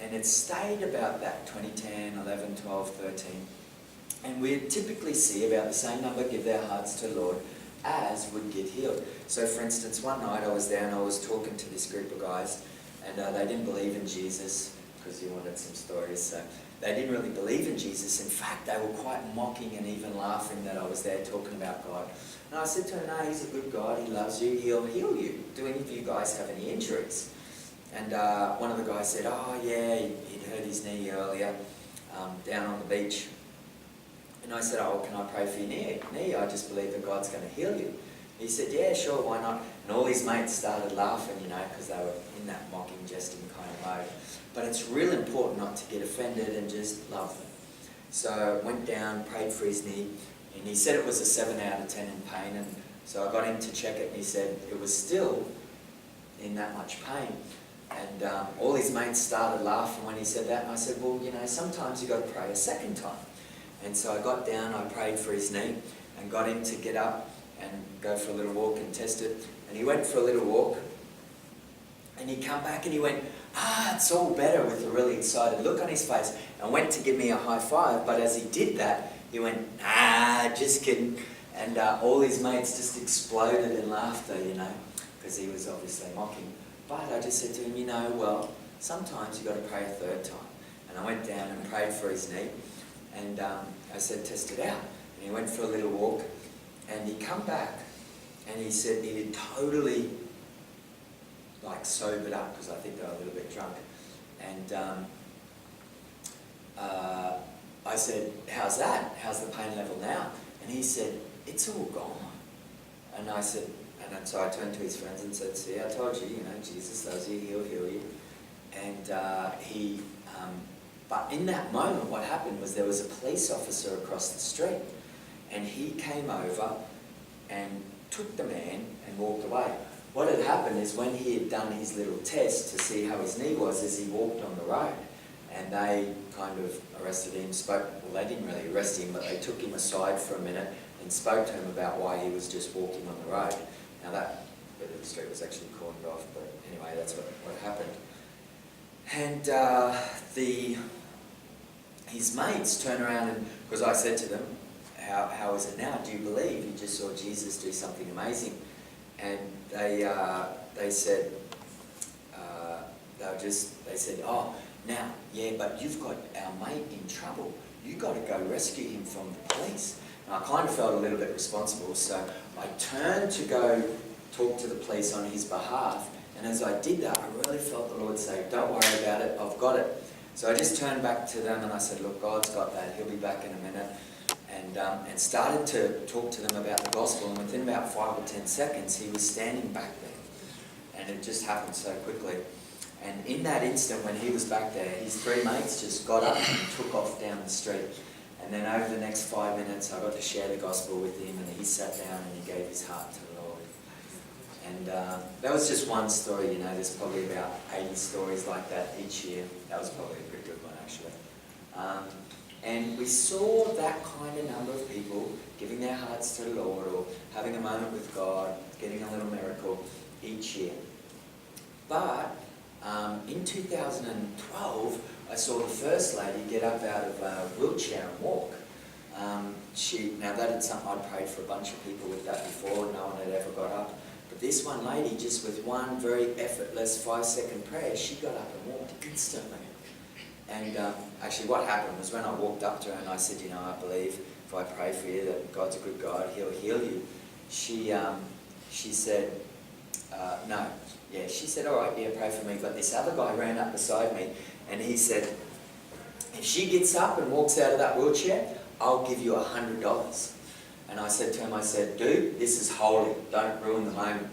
And it stayed about that 2010, 11, 12, 13. And we typically see about the same number give their hearts to the Lord as would get healed. So for instance, one night I was there and I was talking to this group of guys, and they didn't believe in Jesus, because you wanted some stories. So they didn't really believe in Jesus. In fact, they were quite mocking and even laughing that I was there talking about God. And I said to him, no, he's a good God, he loves you, he'll heal you. Do any of you guys have any injuries? And one of the guys said, oh yeah, he'd hurt his knee earlier down on the beach. And I said, oh, can I pray for your knee? I just believe that God's going to heal you. He said, yeah, sure, why not? And all his mates started laughing, because they were in that mocking, jesting kind of mode. But it's real important not to get offended and just love them. So I went down, prayed for his knee, and he said it was a 7 out of 10 in pain. And so I got him to check it, and he said it was still in that much pain. And all his mates started laughing when he said that. And I said, well, sometimes you've got to pray a second time. And so I got down, I prayed for his knee, and got him to get up and go for a little walk and test it. And he went for a little walk, and he come back and he went, it's all better, with a really excited look on his face, and went to give me a high five. But as he did that, he went, just kidding. And all his mates just exploded in laughter, because he was obviously mocking. But I just said to him, well, sometimes you've got to pray a third time. And I went down and prayed for his knee, and I said, test it out. And he went for a little walk, and he come back, and he said he had totally sobered up, because I think they were a little bit drunk. And I said, how's that? How's the pain level now? And he said, it's all gone. And I said, and so I turned to his friends and said, see, I told you, Jesus loves you, he'll heal you. And but in that moment, what happened was there was a police officer across the street, and he came over and took the man and walked away. What had happened is when he had done his little test to see how his knee was, as he walked on the road, and they kind of arrested him, they didn't really arrest him, but they took him aside for a minute and spoke to him about why he was just walking on the road. Now that bit of the street was actually cordoned off, but anyway, that's what happened. And his mates turn around, and because I said to them, how is it now? Do you believe you just saw Jesus do something amazing? And they said, they said, oh, now, yeah, but you've got our mate in trouble. You've got to go rescue him from the police. And I kind of felt a little bit responsible, so I turned to go talk to the police on his behalf. And as I did that, I really felt the Lord say, don't worry about it, I've got it. So I just turned back to them and I said, look, God's got that, he'll be back in a minute. And started to talk to them about the gospel, and within about 5 or 10 seconds, he was standing back there. And it just happened so quickly. And in that instant, when he was back there, his 3 mates just got up and took off down the street. And then over the next 5 minutes, I got to share the gospel with him, and he sat down and he gave his heart to the Lord. And that was just one story, there's probably about 80 stories like that each year. That was probably a pretty good one, actually. And we saw that kind of number of people giving their hearts to the Lord, or having a moment with God, getting a little miracle each year. But in 2012, I saw the First Lady get up out of a wheelchair and walk. Now that had something I'd prayed for a bunch of people with that before, no one had ever got up. But this one lady, just with one very effortless 5-second prayer, she got up and walked instantly. And actually what happened was when I walked up to her and I said, I believe if I pray for you that God's a good God, he'll heal you. She said, no. Yeah, she said, all right, yeah, pray for me. But this other guy ran up beside me and he said, if she gets up and walks out of that wheelchair, I'll give you $100. And I said to him, dude, this is holy. Don't ruin the moment.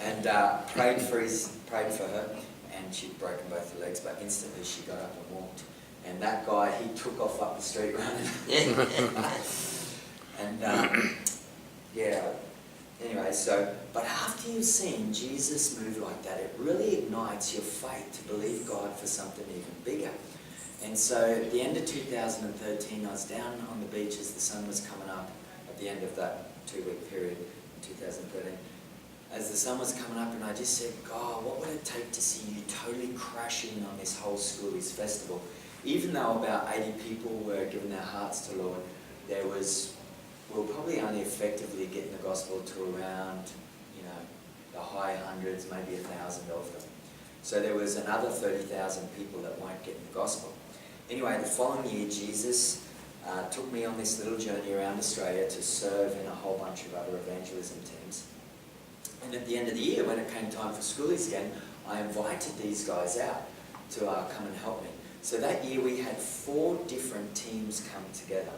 And prayed for her. And she'd broken both her legs, but instantly she got up and walked. And that guy, he took off up the street running. And anyway, but after you've seen Jesus move like that, it really ignites your faith to believe God for something even bigger. And so at the end of 2013, I was down on the beach as the sun was coming up at the end of that 2-week period in 2013. as the sun was coming up, and I just said, God, what would it take to see you totally crashing on this whole schoolies festival? Even though about 80 people were giving their hearts to Lord, we were probably only effectively getting the gospel to around, the high hundreds, maybe 1,000 of them. So there was another 30,000 people that weren't getting the gospel. Anyway, the following year, Jesus took me on this little journey around Australia to serve in a whole bunch of other evangelism teams. And at the end of the year, when it came time for schoolies again, I invited these guys out to come and help me. So that year we had 4 different teams come together.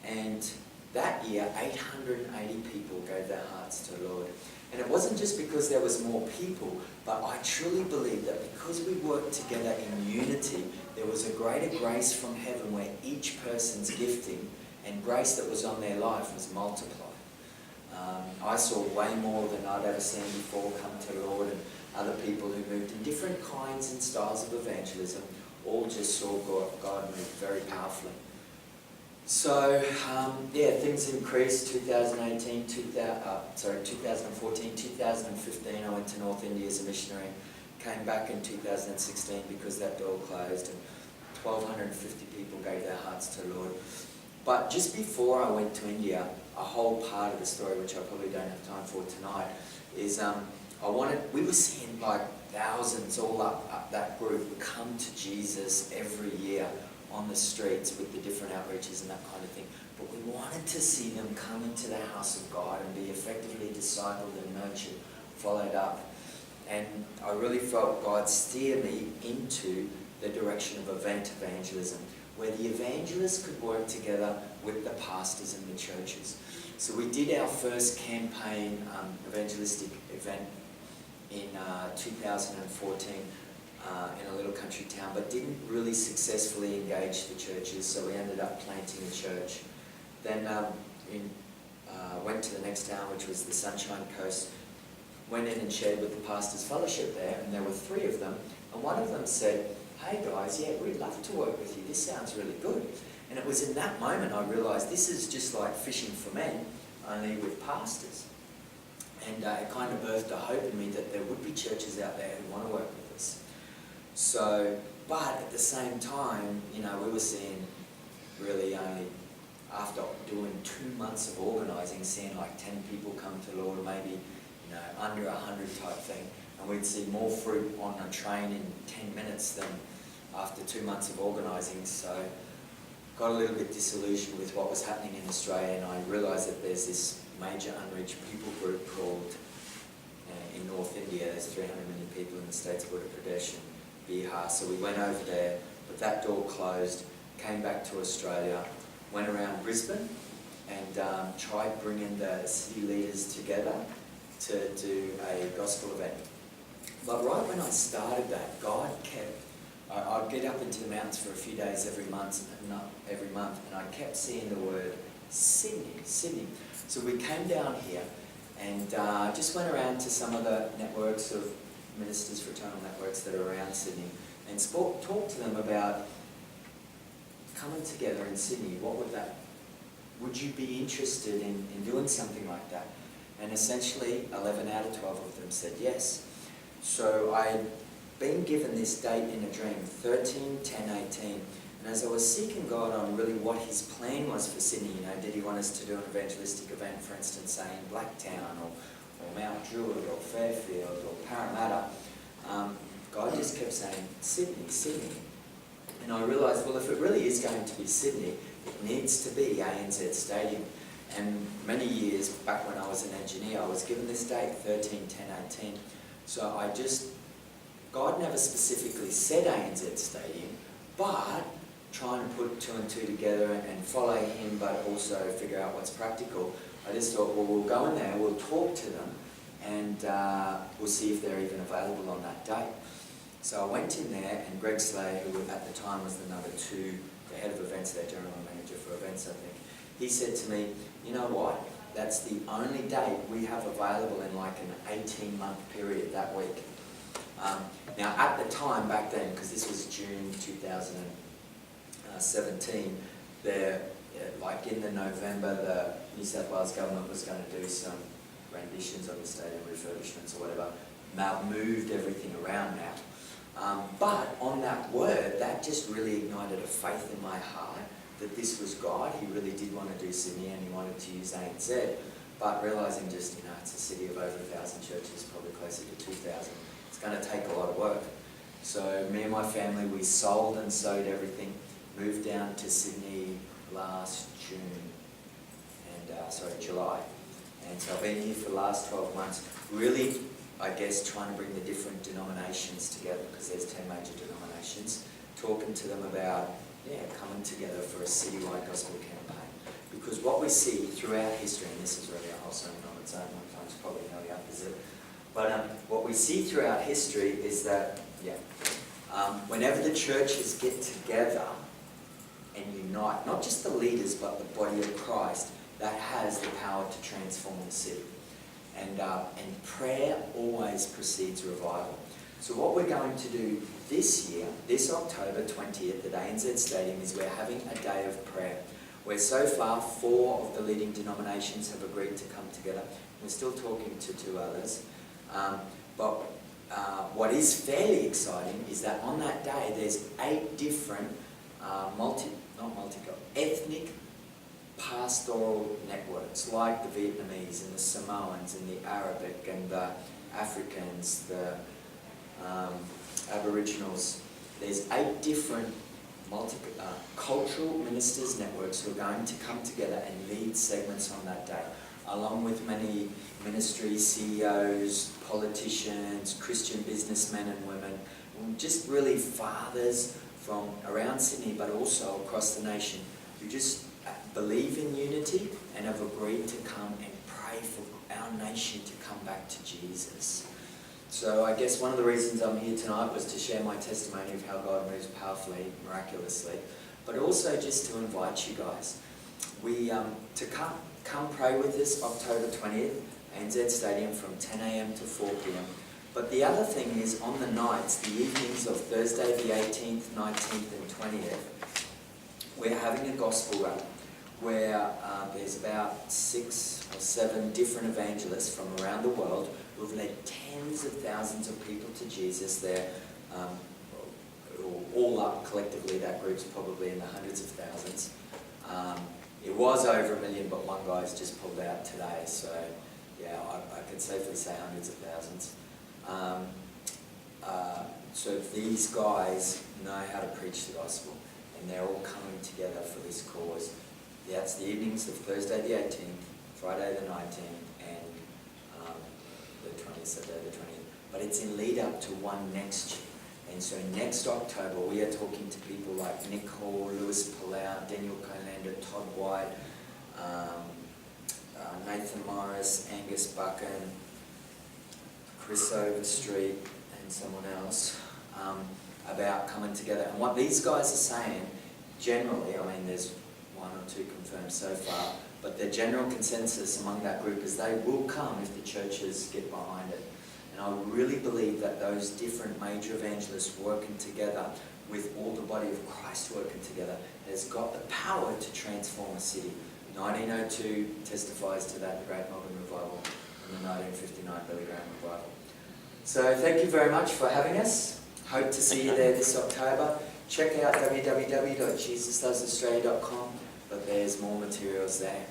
And that year, 880 people gave their hearts to the Lord. And it wasn't just because there was more people, but I truly believe that because we worked together in unity, there was a greater grace from heaven where each person's gifting and grace that was on their life was multiplied. I saw way more than I'd ever seen before come to the Lord, and other people who moved in different kinds and styles of evangelism all just saw God move very powerfully. So, things increased. 2014, 2015, I went to North India as a missionary. Came back in 2016 because that door closed, and 1,250 people gave their hearts to the Lord. But just before I went to India, a whole part of the story, which I probably don't have time for tonight, is we were seeing like thousands all up that group come to Jesus every year on the streets with the different outreaches and that kind of thing. But we wanted to see them come into the house of God and be effectively discipled and nurtured, followed up. And I really felt God steer me into the direction of event evangelism, where the evangelists could work together with the pastors and the churches. So we did our first campaign evangelistic event in 2014 in a little country town, but didn't really successfully engage the churches, so we ended up planting a church. Then went to the next town, which was the Sunshine Coast, went in and shared with the pastors' fellowship there, and there were 3 of them, and one of them said, "Hey guys, we'd love to work with you, this sounds really good." And it was in that moment I realised this is just like fishing for men, only with pastors. And it kind of birthed a hope in me that there would be churches out there who want to work with us. So, but at the same time, we were seeing really only, after doing 2 months of organising, seeing like 10 people come to the Lord, maybe, under 100 type thing. And we'd see more fruit on a train in 10 minutes than after 2 months of organising. So got a little bit disillusioned with what was happening in Australia, and I realised that there's this major unreached people group called, in North India, there's 300 million people in the states of Uttar Pradesh and Bihar. So we went over there, but that door closed, came back to Australia, went around Brisbane and tried bringing the city leaders together to do a gospel event. But right when I started that, God kept, I'd get up into the mountains for a few days every month, and I kept seeing the word Sydney, Sydney. So we came down here and just went around to some of the networks of ministers, fraternal networks that are around Sydney, and talked to them about coming together in Sydney. Would you be interested in doing something like that? And essentially 11 out of 12 of them said yes. So I had been given this date in a dream, 13, 10, 18. And as I was seeking God on really what his plan was for Sydney, did he want us to do an evangelistic event, for instance, say in Blacktown or Mount Druitt or Fairfield or Parramatta, God just kept saying, Sydney, Sydney. And I realised, well, if it really is going to be Sydney, it needs to be ANZ Stadium. And many years back when I was an engineer, I was given this date, 13, 10, 18. So God never specifically said ANZ Stadium, but trying to put 2 and 2 together and follow him, but also figure out what's practical, I just thought, well, we'll go in there, we'll talk to them, and we'll see if they're even available on that date. So I went in there, and Greg Slay, who at the time was the number 2, the head of events there, general manager for events, I think, he said to me, you know what, that's the only date we have available in like an 18-month period that week. Now at the time back then, because this was June 2017, like in the November, the New South Wales government was going to do some renditions of the stadium, refurbishments or whatever, moved everything around now. But on that word, that just really ignited a faith in my heart that this was God. He really did want to do Sydney and he wanted to use ANZ, but realising just, it's a city of over 1,000 churches, probably closer to 2,000. It's going to take a lot of work. So me and my family, we sold and sold everything, moved down to Sydney last July. And so I've been here for the last 12 months, really, I guess, trying to bring the different denominations together, because there's 10 major denominations, talking to them about, coming together for a citywide gospel campaign. Because what we see throughout history, and this is really a whole sermon on its own, one time's probably the opposite, but what we see throughout history is that, whenever the churches get together and unite, not just the leaders, but the body of Christ, that has the power to transform the city. And prayer always precedes revival. So what we're going to do this year, this October 20th at ANZ Stadium, is we're having a day of prayer, where so far 4 of the leading denominations have agreed to come together. We're still talking to 2 others. But what is fairly exciting is that on that day there's 8 different ethnic pastoral networks, like the Vietnamese and the Samoans and the Arabic and the Africans, the Aboriginals. There's 8 different cultural ministers networks who are going to come together and lead segments on that day, along with many ministry CEOs, politicians, Christian businessmen and women, just really fathers from around Sydney but also across the nation, who just believe in unity and have agreed to come and pray for our nation to come back to Jesus. So I guess one of the reasons I'm here tonight was to share my testimony of how God moves powerfully, miraculously, but also just to invite you guys. To come pray with us October 20th, ANZ Stadium from 10 a.m. to 4 p.m. But the other thing is, on the nights, the evenings of Thursday the 18th, 19th and 20th, we're having a gospel run where there's about 6 or 7 different evangelists from around the world who've led tens of thousands of people to Jesus. They're all up collectively, that group's probably in the hundreds of thousands. It was over 1 million, but one guy's just pulled out today, so I could safely say hundreds of thousands. So these guys know how to preach the gospel, and they're all coming together for this cause. That's the evenings of Thursday the 18th, Friday the 19th, and the 20th, Saturday the 20th. But it's in lead up to one next year. And so next October, we are talking to people like Nick Hall, Lewis Palau, Daniel Colander, Todd White, Nathan Morris, Angus Buchan, Chris Overstreet, and someone else, about coming together. And what these guys are saying, generally, there's 1 or 2 confirmed so far, but the general consensus among that group is they will come if the churches get behind it. And I really believe that those different major evangelists working together with all the body of Christ working together has got the power to transform a city. 1902 testifies to that, the Great Melbourne Revival, and the 1959 Billy Graham Revival. So thank you very much for having us. Hope to see you there this October. Check out www.jesuslovesaustralia.com, but there's more materials there.